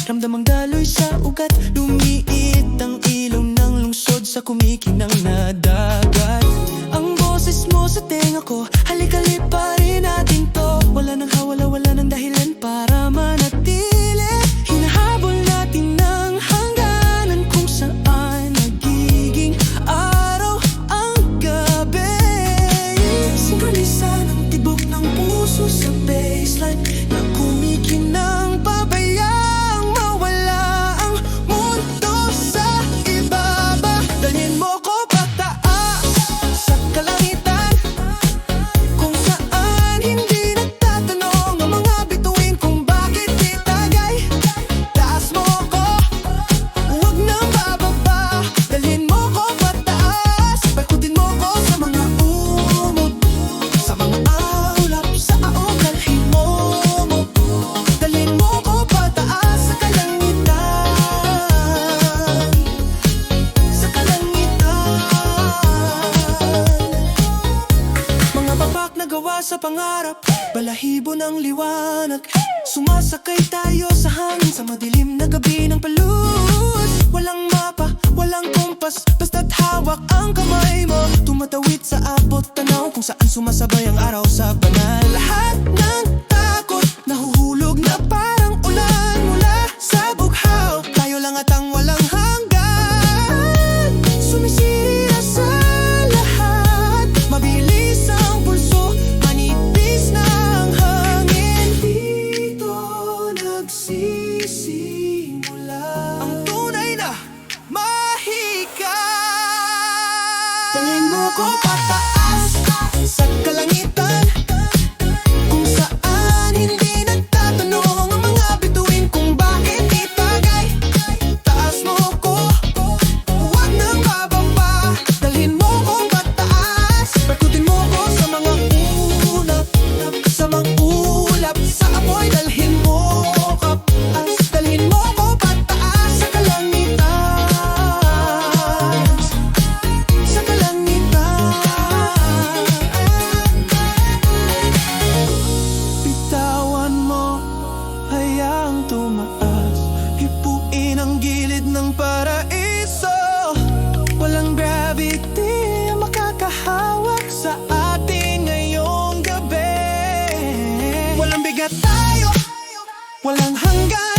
Ramdamang daloy sa ugat, lumiit ang ilaw ng lungsod sa kumikinang na dagat. Ang boses mo sa tenga ko, halika liparin natin to. Wala nang hawala, wala nang dahilan para manatili. Hinahabol natin ng hangganan kung saan nagiging araw ang gabi. Sinkronisa ng tibok ng puso sa baseline na kumikinang pabaya. Nagawa sa pangarap, balahibo ng liwanag. Sumasakay tayo sa hangin sa madilim na gabi ng palus. Walang mapa, walang kompas, basta't hawak ang kamay mo. Tumatawid sa abot tanaw kung saan sumasabay ang araw sa banal. Lahat ng takot nahuhulog na parang ulan mula sa bughaw. Tayo lang at ang walang hanggan. Sumisira sa lahat, mabilis ang pulso, manipis na ang hangin. Dito nagsisimula ang tunay na mahika. Tingin mo ko pataas sa kalangitan, kung saan hindi nagtatanong ang mga bituin kung bakit itagay. Taas mo ko, huwag nang bababa. Dalhin mo ko pataas, paikutin mo ko sa mga ulap, sa mga ulap, sa apoy. Dalhin mo ko pataas, dalhin mo ko pataas sa kalangitan, sa kalangitan. Bitawan mo, hayaang tumaas, hipuin ang gilid ng paraiso. Walang gravity ang makakahawak sa atin ngayong gabi. Walang bigat tayo, walang hanggan.